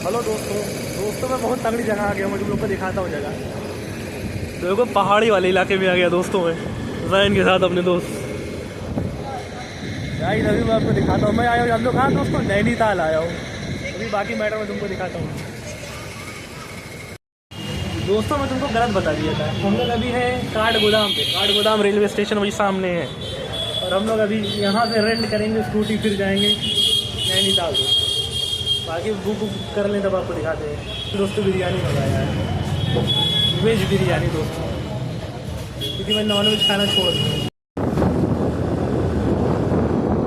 Hello दोस्तों मैं बहुत तगड़ी जगह आ गया हूँ, तुम लोग को दिखाता हूँ जगह। देखो पहाड़ी वाले इलाके में आ गया दोस्तों मैं जैन के साथ अपने दोस्त। गाइस अभी मैं आपको दिखाता हूँ, मैं आया हूँ हम लोग कहाँ दोस्तों, नैनीताल आया हूँ। अभी बाकी मैटर में तुमको दिखाता हूँ। दोस्तों मैं तुमको गलत बता दिया था, हम लोग अभी हैं काठगोदाम पे। काठगोदाम रेलवे स्टेशन वही सामने है, और हम लोग अभी यहाँ से रेंट करेंगे स्कूटी, फिर जाएंगे नैनीताल को। बाकी बुक कर लें तब आपको दिखाते हैं। दोस्तों बिरयानी मंगाया है, वेज बिरयानी दोस्तों, क्योंकि मैं नॉन वेज खाना छोड़ दूँ।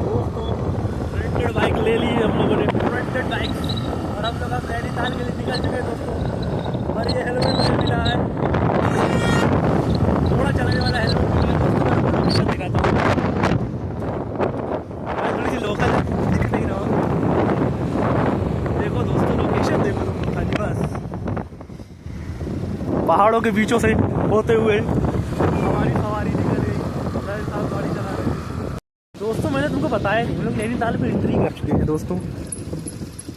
दोस्तों रेंटेड बाइक ले ली हम लोगों ने, रेंटेड बाइक, और हम लोग अब नैनीताल के लिए निकल चुके हैं दोस्तों। और ये हेलमेट मुझे मिला है, थोड़ा चलाने वाला हेलमेट मिला है दोस्तों। दिखाता हूँ, थोड़ी सी लोकल दिख नहीं रहा। देखो दोस्तों लोकेशन देखो तुम खाली, बस पहाड़ों के बीचों से होते हुए हमारी सवारी निकल गई, गाड़ी चला रहे। दोस्तों मैंने तुमको बताया नहीं, हम लोग नैनीताल पे एंट्री कर चुके हैं दोस्तों।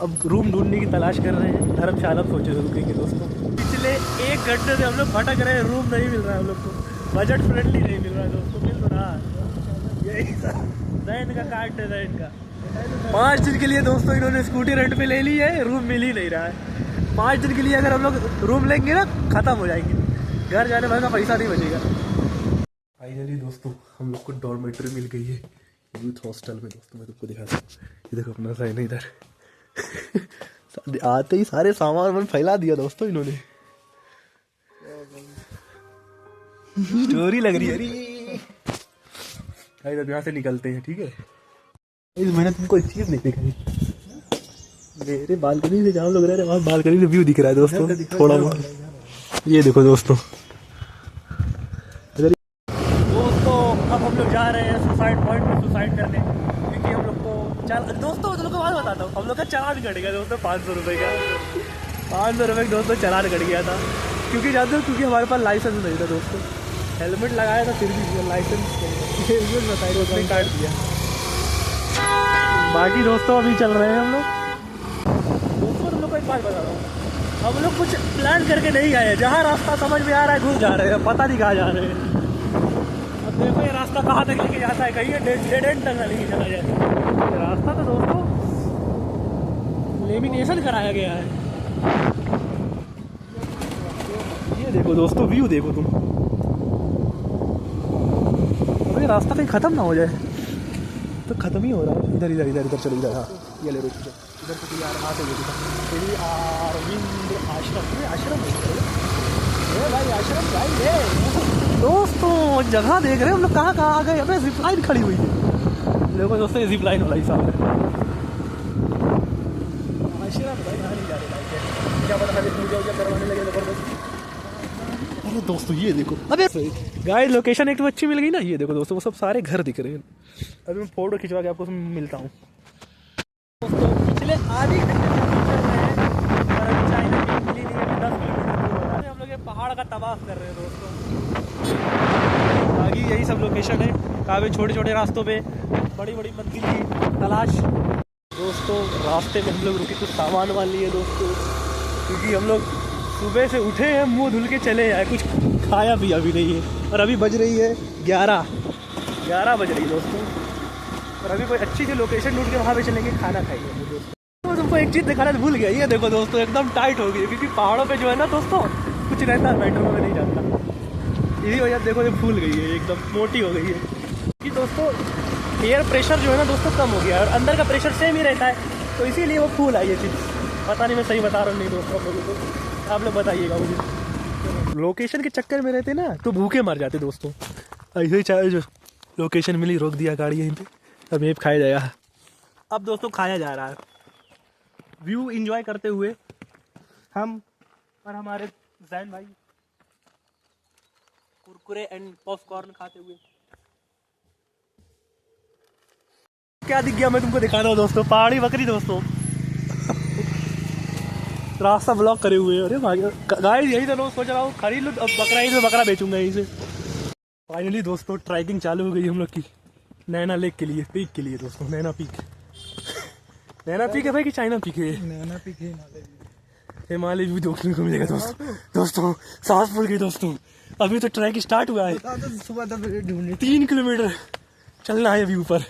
अब रूम ढूंढने की तलाश कर रहे हैं, धर्मशाला सोचे रुकेंगे दोस्तों। पिछले 1 घंटे से हम लोग भटक रहे हैं, रूम नहीं मिल रहा है हम लोग को, बजट फ्रेंडली नहीं मिल रहा है दोस्तों। मिल तो रहा यही जैन का कार्ड है, जैन का 5 दिन के लिए दोस्तों इन्होंने स्कूटी रेंट पे ले ली है, रूम मिल ही नहीं रहा है। 5 दिन के लिए अगर हम लोग रूम लेंगे ना खत्म हो जाएंगे, घर जाने भर का पैसा नहीं बचेगा। फाइनली दोस्तों हम लोग को डॉर्मेट्री मिल गई है यूथ हॉस्टल में दोस्तों। मैं तुमको दिखाता हूँ, ये देखो अपना साइन इधर। आते ही सारे सामान मन फैला दिया दोस्तों इन्होंने। स्टोरी लग रही है। अरे यहाँ से निकलते हैं, ठीक है। मैंने तुमको एक चीज नहीं दिखाई, मेरे बालकनी से जहाँ लोग रह रहे हैं वहाँ बालकनी से व्यू दिख रहा है दोस्तों थोड़ा बहुत। ये देखो दोस्तों अब हम लोग जा रहे हैं सुसाइड पॉइंट में सुसाइड करने, क्योंकि हम लोग को दोस्तों तुम लोग को बात बताता हूँ, हम लोग का चालान कट गया दोस्तों 500 रुपये का। 500 रुपये का दोस्तों चालान कट गया था, क्योंकि जानते हो क्योंकि हमारे पास लाइसेंस नहीं था दोस्तों। हेलमेट लगाया था फिर भी लाइसेंस बताइए काट दिया। बाकी दोस्तों अभी चल रहे हैं हम लोग। दोस्तों तुम लोग को एक बात बता रहा हूँ, हम लोग कुछ प्लान करके नहीं आए, जहाँ रास्ता समझ में आ रहा है घुस जा रहे हैं, पता नहीं कहाँ जा रहे हैं। अब देखो ये रास्ता कहाँ तक लेके जाता है, कहीं डेड एंड तक लेके चला जाता है रास्ता। तो दोस्तों लेमिनेशन कराया गया है। ये देखो दोस्तों व्यू देखो तुम, अरे रास्ता कहीं खत्म ना हो जाए, तो खत्म ही हो रहा है। इधर इधर इधर इधर चलो इधर, हाँ ये ले रुक इधर तो यार वहाँ से अरविंद आश्रम, आश्रम है भाई, आश्रम भाई है दोस्तों। जगह देख रहे हैं हम लोग, कहाँ कहाँ आ गए। अबे जिप लाइन खड़ी हुई है, देखो दोस्तों ये जिप लाइन वाला हिसाब है। आश्रम भाई यहाँ नहीं जा रहे, क्या पता खाली पूजा करवाने लगे जबरदस्त। अरे दोस्तों ये देखो, अबे गाइस लोकेशन एक तो अच्छी मिल गई ना। ये देखो दोस्तों वो सब सारे घर दिख रहे हैं। अभी मैं फोटो खिंचवा के आपको मिलता हूँ दोस्तों। पिछले आधे घंटे से चल रहे हैं और अभी चाइना की मिली नहीं है, 10 किलोमीटर हम लोग ये पहाड़ का तबाह कर रहे हैं दोस्तों। बाकी यही सब लोकेशन है, काफ़ी छोटे छोटे रास्तों पे बड़ी बड़ी मंजिल की तलाश। दोस्तों रास्ते में हम लोग रुके, कुछ सामान वान लिए दोस्तों, क्योंकि हम लोग सुबह से उठे हैं मुंह धुल के चले आए, कुछ खाया पिया भी नहीं है। और अभी बज रही है 11 बज रही है दोस्तों, और अभी कोई अच्छी सी लोकेशन ढूंढ के वहाँ पे चलेंगे, खाना खाएंगे दोस्तों। तो तुमको एक चीज़ दिखाना भूल गया, ये देखो दोस्तों एकदम टाइट हो गई, क्योंकि पहाड़ों पे जो है ना दोस्तों कुछ रहता है, मेट्रो में नहीं जानता, इसी वजह से देखो ये फूल गई है, एकदम मोटी हो गई है। कि दोस्तों एयर प्रेशर जो है ना दोस्तों कम हो गया, और अंदर का प्रेशर सेम ही रहता है, तो इसीलिए वो फूल आई ये चीज़। पता नहीं मैं सही बता रहा हूँ नहीं दोस्तों, आप लोग बताइएगा मुझे। लोकेशन के चक्कर में रहते ना तो भूखे मर जाते दोस्तों। ऐसे ही चाहे जो लोकेशन मिली रोक दिया गाड़ी यहीं पे, अब ये खाया जाएगा। अब दोस्तों खाया जा रहा है, व्यू एंजॉय करते हुए हम और हमारे जैन भाई कुरकुरे एंड पॉपकॉर्न खाते हुए। क्या दिख गया मैं तुमको दिखा रहा हूँ दोस्तों, पहाड़ी बकरी दोस्तों। रास्ता ब्लॉक करे हुए। अरे भाई गाइस यही तो लोग सोच रहा हूँ खरीद लो, अब बकरा ही तो बकरा बेचूंगा यहीं से। फाइनली दोस्तों ट्रैकिंग चालू हो गई हम लोग की नैना लेक के लिए, पीक के लिए दोस्तों, नैना पीक। नैना पीक है भाई कि चाइना पीक है? नैना पीक है, हिमालय व्यू देखने को मिलेगा दोस्तों। सांस फूल गई दोस्तों। अभी तो ट्रैक स्टार्ट हुआ है। सुबह 10 बजे ढूंढने 3 किलोमीटर चलना है अभी ऊपर।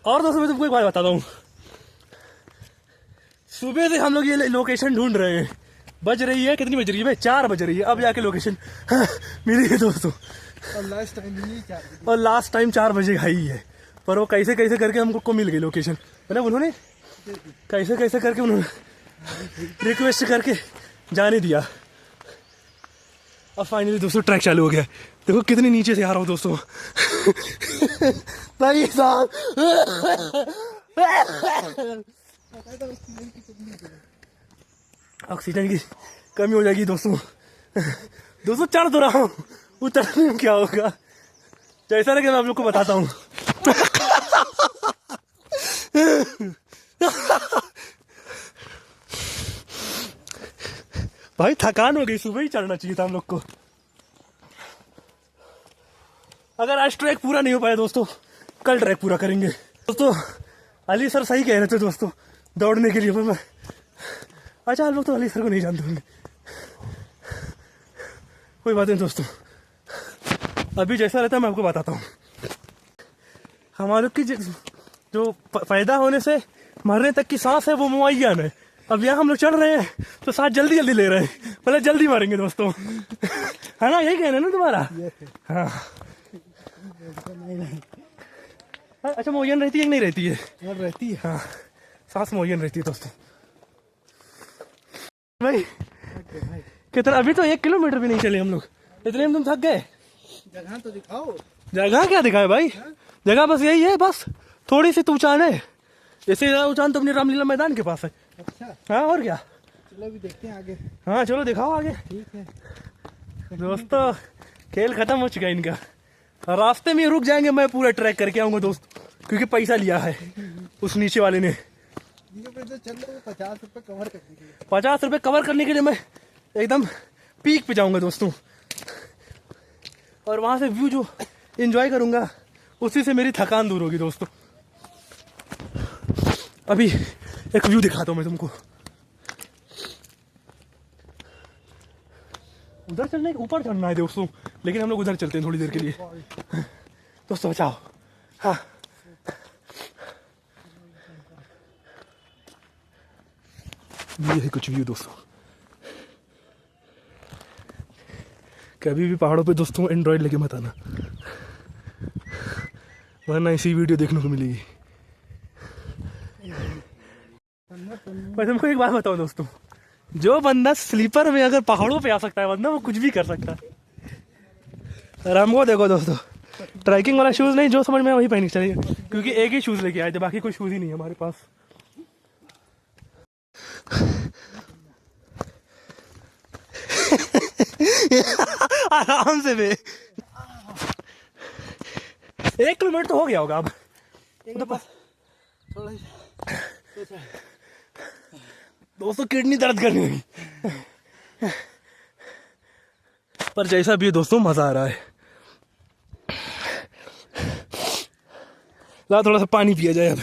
और दोस्तों मैं तुमको एक बात बताता हूँ, सुबह से हम लोग ये लोकेशन ढूंढ रहे हैं। बज रही है, कितनी बज रही है भाई? 4 बज रही है। अब जाके लोकेशन मिली है दोस्तों। और लास्ट टाइम 4 बजे आई है, पर वो कैसे कैसे करके हमको मिल गई लोकेशन। मतलब उन्होंने कैसे कैसे करके उन्होंने रिक्वेस्ट करके जाने दिया। अब फाइनली दोस्तों ट्रैक चालू हो गया। देखो कितनी नीचे से आ रहा हूँ दोस्तों। भाई साहब ऑक्सीजन की कमी हो जाएगी दोस्तों। चढ़ तो रहा हूँ, उतरने में क्या होगा जैसा लगे मैं आप लोग को बताता हूँ। भाई थकान हो गई, सुबह ही चढ़ना चाहिए था हम लोग को। अगर आज ट्रैक पूरा नहीं हो पाया दोस्तों, कल ट्रैक पूरा करेंगे दोस्तों। अली सर सही कह रहे थे दोस्तों दौड़ने के लिए, पर मैं अच्छा आप लोग तो अली सर को नहीं जानते होंगे, कोई बात नहीं दोस्तों। अभी जैसा रहता है मैं आपको बताता हूँ। हमारे की जो पैदा होने से मरने तक की सांस है वो मुअय्यन है। अब यहाँ हम लोग चढ़ रहे हैं तो सांस जल्दी जल्दी ले रहे हैं, मतलब जल्दी मारेंगे दोस्तों। है ना, यही कहना है ना तुम्हारा? हाँ। अच्छा मुअय्यन रहती है कि नहीं रहती है? रहती है। हाँ सांस मुअय्यन रहती है दोस्तों। भाई कितना, अभी तो 1 किलोमीटर भी नहीं चले हम लोग, इतने में तुम थक गए। जगह तो दिखाओ। जगह क्या दिखाए भाई? जगह बस यही है, बस थोड़ी सी ऊंचान है। इससे ज्यादा ऊंचान तो अपने रामलीला मैदान के पास है। अच्छा हाँ और क्या। चलो अभी देखते हैं आगे। हाँ चलो दिखाओ आगे। ठीक है दोस्तों खेल खत्म हो चुका है इनका। रास्ते में रुक जाएंगे, मैं पूरा ट्रैक करके आऊंगा दोस्त, क्योंकि पैसा लिया है उस नीचे वाले ने। चल 50 रुपए कवर करने के लिए। 50 रुपए कवर करने के लिए मैं एकदम पीक पे जाऊंगा दोस्तों, और वहां से व्यू जो एंजॉय करूंगा उसी से मेरी थकान दूर होगी दोस्तों। अभी एक व्यू दिखाता हूं मैं तुमको। उधर चलने के ऊपर चढ़ना है दोस्तों, लेकिन हम लोग उधर चलते हैं थोड़ी देर के लिए। दोस्तों बचाओ। हाँ ये है कुछ व्यू दोस्तों। कभी भी पहाड़ों पे दोस्तों एंड्रॉइड लेके मत आना, वरना ऐसी वीडियो देखने को मिलेगी। मैं तुमको एक बात बताऊं दोस्तों, जो बंदा स्लीपर में अगर पहाड़ों पे आ सकता है बंदा, वो कुछ भी कर सकता है। और हमको देखो दोस्तों, ट्रैकिंग वाला शूज नहीं, जो समझ में वही पहन के चलेगा, क्योंकि एक ही शूज लेके आए थे, बाकी कोई शूज ही नहीं है हमारे पास। आराम से बे 1 किलोमीटर तो हो गया होगा अब। दोस्तों किडनी दर्द करने लगी, पर जैसा भी है दोस्तों मजा आ रहा है। ला थोड़ा सा पानी पिया जाए अब।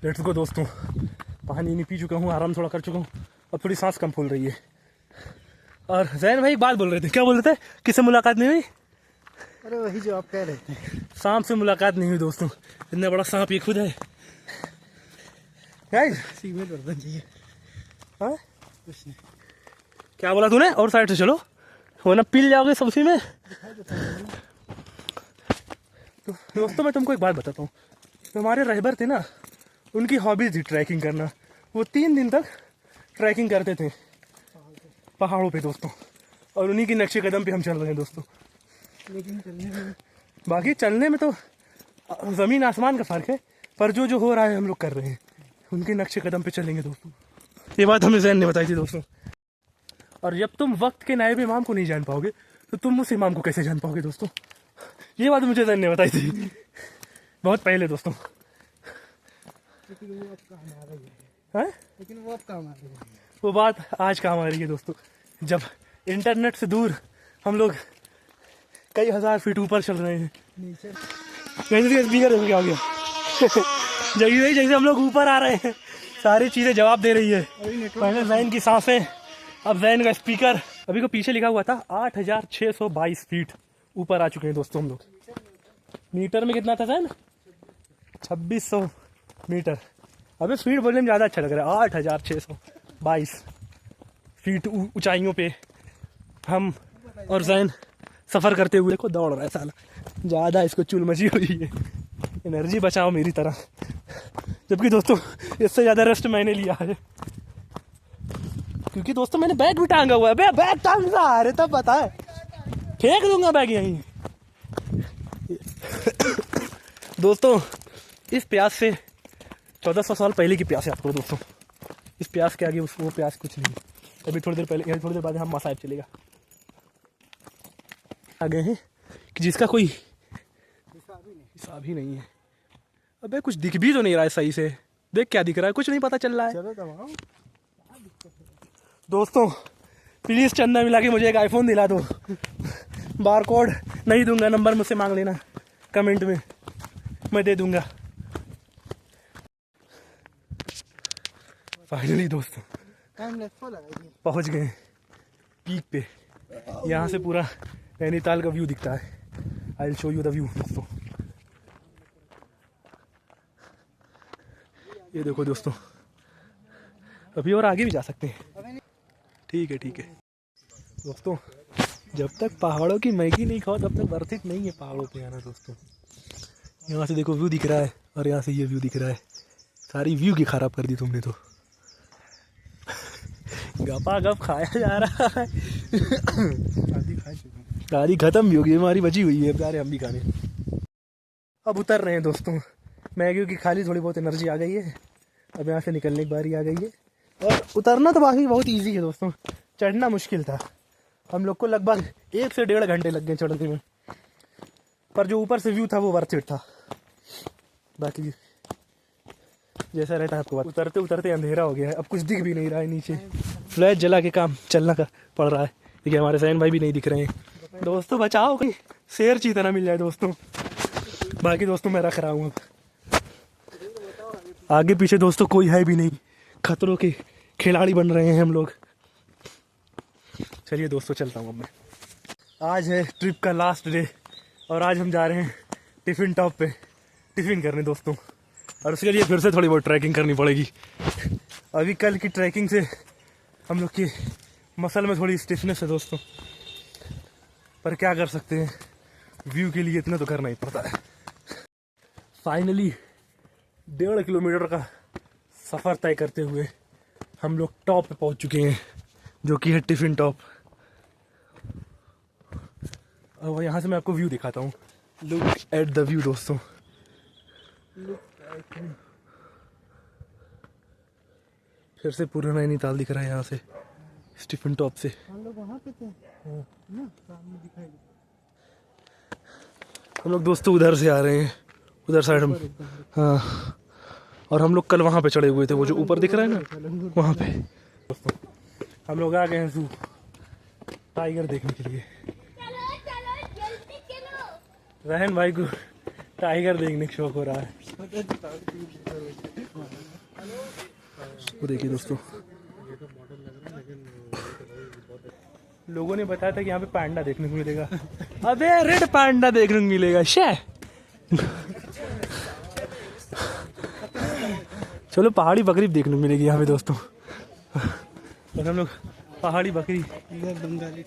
लेट्स गो दोस्तों, पानी नहीं पी चुका हूँ, आराम थोड़ा कर चुका हूँ, अब थोड़ी सांस कम फूल रही है। और जैन भाई एक बात बोल रहे थे, क्या बोल रहे थे? किससे मुलाकात नहीं हुई? अरे वही जो आप कह रहे थे, सांप से मुलाकात नहीं हुई दोस्तों। इतना बड़ा सांप ये खुद है। सीमेंट बर्तन चाहिए। हाँ कुछ नहीं। क्या बोला तूने? और साइड से चलो, वरना पील जाओगे सबसी में। तो दोस्तों मैं तुमको एक बात बताता हूँ, तो हमारे रहबर थे ना, उनकी हॉबीज थी ट्रैकिंग करना। वो 3 दिन तक ट्रैकिंग करते थे पहाड़ों पे दोस्तों, और उन्हीं के नक्शे कदम पे हम चल रहे हैं दोस्तों। लेकिन चलने में, बाकी चलने में तो ज़मीन आसमान का फ़र्क है, पर जो जो हो रहा है हम लोग कर रहे हैं, उनके नक्शे कदम पे चलेंगे दोस्तों। ये बात हमें जैन ने बताई थी दोस्तों। और जब तुम वक्त के नायब इमाम को नहीं जान पाओगे, तो तुम उस इमाम को कैसे जान पाओगे दोस्तों? ये बात मुझे जैन ने बताई थी बहुत पहले दोस्तों। लेकिन वो अब काम आ रही है, लेकिन वो अब काम आ रही है। वो बात आज काम आ रही है दोस्तों, जब इंटरनेट से दूर हम लोग कई 1000 फीट ऊपर चल रहे हैं। नीचे स्पीकर क्या हो गया? जैसे हम लोग ऊपर आ रहे हैं सारी चीजें जवाब दे रही है। पहले जैन की सांसें, अब जैन का स्पीकर। अभी को पीछे लिखा हुआ था 8622 फीट ऊपर आ चुके हैं दोस्तों हम लोग। मीटर में कितना था जैन? 2600 मीटर। अबे फीट बोलने में ज़्यादा अच्छा लग रहा है। 8622 फीट ऊंचाइयों पे हम और जैन सफ़र करते हुए। देखो दौड़ रहा है साला, ज़्यादा इसको चुल मची हुई है। एनर्जी बचाओ मेरी तरह। जबकि दोस्तों इससे ज़्यादा रेस्ट मैंने लिया है, क्योंकि दोस्तों मैंने बैग भी टांगा हुआ है। बे बैग टांग रहा है तब पता है, फेंक दूंगा बैग यहीं। दोस्तों इस प्यास से 1400 साल पहले की प्यास याद करो दोस्तों। इस प्यास के आगे वो प्यास कुछ नहीं। अभी थोड़ी देर पहले, थोड़ी देर बाद हम मसाइब चलेगा। आ गए हैं कि जिसका कोई हिसाब ही नहीं है। अबे कुछ दिख भी तो नहीं रहा है सही से। देख क्या दिख रहा है, कुछ नहीं पता चल रहा है। दोस्तों प्लीज चंदा मिला के मुझे एक आईफोन दिला दो। बार कोड नहीं दूंगा, नंबर मुझसे मांग लेना कमेंट में, मैं दे दूंगा। फाइनली दोस्तों पहुंच गए पीक पे। यहाँ से पूरा नैनीताल का व्यू दिखता है। I will show you the view दोस्तों। ये देखो दोस्तों, अभी और आगे भी जा सकते हैं। ठीक है दोस्तों, जब तक पहाड़ों की मैगी नहीं खाओ तब तक वर्थ इट नहीं है पहाड़ों पे आना दोस्तों। यहाँ से देखो व्यू दिख रहा है और यहाँ से ये व्यू दिख रहा है। सारी व्यू की खराब कर दी तुमने तो। गपा गप खाया जा रहा है। आधी खत्म भी होगी, हमारी बची हुई है प्यारे, हम भी खाने। अब उतर रहे हैं दोस्तों। मैगी की खाली थोड़ी बहुत एनर्जी आ गई है, अब यहाँ से निकलने की बारी आ गई है। और उतरना तो बाकी बहुत ईजी है दोस्तों, चढ़ना मुश्किल था। हम लोग को लगभग 1 से 1.5 घंटे लग गए चढ़ने में, पर जो ऊपर से व्यू था वो वर्थ इट था। बाकी जैसा रहता है आपको, उतरते उतरते अंधेरा हो गया है, अब कुछ दिख भी नहीं रहा है नीचे। फ्लैश जला के काम चलना का पड़ रहा है, क्योंकि हमारे सैन भाई भी नहीं दिख रहे हैं। दोस्तों बचाओ, कहीं शेर चीता ना मिल जाए दोस्तों। बाकी दोस्तों मैं रख रहा हूँ। अब आगे पीछे दोस्तों कोई है भी नहीं, खतरों के खिलाड़ी बन रहे हैं हम लोग। चलिए दोस्तों चलता हूँ अब मैं। आज है ट्रिप का लास्ट डे और आज हम जा रहे हैं टिफिन टॉप पे टिफिन करने दोस्तों। और उसके लिए फिर से थोड़ी बहुत ट्रैकिंग करनी पड़ेगी। अभी कल की ट्रैकिंग से हम लोग की मसल में थोड़ी स्टिफनेस है दोस्तों, पर क्या कर सकते हैं, व्यू के लिए इतना तो करना ही पड़ता है। फाइनली 1.5 किलोमीटर का सफ़र तय करते हुए हम लोग टॉप पे पहुंच चुके हैं, जो कि है टिफिन टॉप। और यहाँ से मैं आपको व्यू दिखाता हूँ। लुक एट द व्यू दोस्तों। फिर से पूरा नैनीताल दिख रहा है यहाँ से टिफिन टॉप से। हम लोग वहाँ पे थे ना, सामने दिखाई। हम लोग दोस्तों उधर से आ रहे हैं, उधर साइड में। हाँ, और हम लोग कल वहाँ पे चढ़े हुए थे, वो जो ऊपर दिख रहा है ना वहाँ पे। दोस्तों हम लोग आ गए हैं जू टाइगर देखने के लिए। रहन भाई को टाइगर देखने का शौक हो रहा है। वो देखिए दोस्तों, लोगों ने बताया था कि यहाँ पे पांडा देखने को मिलेगा। अबे रेड पांडा देखने को मिलेगा शे। चलो पहाड़ी बकरी देखने को मिलेगी यहाँ पे दोस्तों। और हम लोग पहाड़ी बकरी, बंगाली,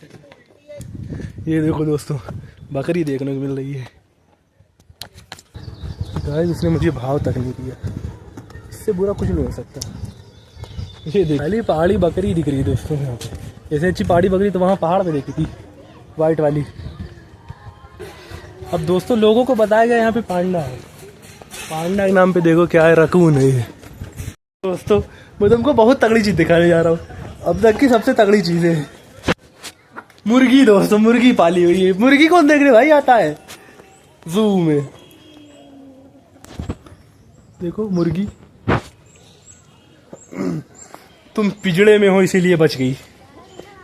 ये देखो दोस्तों बकरी देखने को मिल रही है। गाइस इसने मुझे भाव तक नहीं दिया, इससे बुरा कुछ नहीं हो सकता। ये देख खाली पहाड़ी बकरी दिख रही है दोस्तों यहाँ पे। ऐसे अच्छी पहाड़ी बकरी तो वहाँ पहाड़ पे देखी थी, वाइट वाली। अब दोस्तों लोगों को बताया गया यहाँ पे पांडा है। पांडा के नाम पे देखो क्या है, रकून है ये। दोस्तों मैं तुमको बहुत तगड़ी चीज दिखाने जा रहा हूँ, अब तक की सबसे तगड़ी चीज है मुर्गी। दोस्तों मुर्गी पाली हुई है। मुर्गी कौन देखने भाई आता है जू में? देखो मुर्गी। तुम पिजड़े में हो इसीलिए बच गई,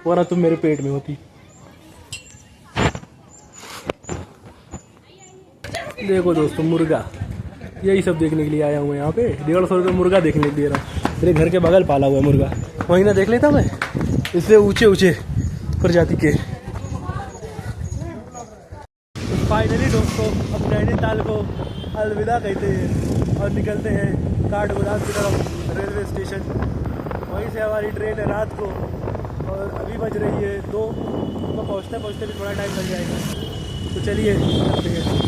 वरना तुम मेरे पेट में होती। देखो दोस्तों मुर्गा, यही सब देखने के लिए आया हूँ मैं यहाँ पे। 150 रुपये मुर्गा देखने दे रहा हूँ। मेरे घर के बगल पाला हुआ है मुर्गा, वहीं ना देख लेता मैं। इससे ऊंचे ऊंचे प्रजाति के। तो फाइनली दोस्तों अब नैनीताल को अलविदा कहते हैं और निकलते हैं काठगोदाम की तरफ रेलवे स्टेशन। वहीं से हमारी ट्रेन है रात को और अभी बज रही है 2। तो पहुँचते पहुँचते भी थोड़ा टाइम लग जाएगा। तो चलिए चलते हैं।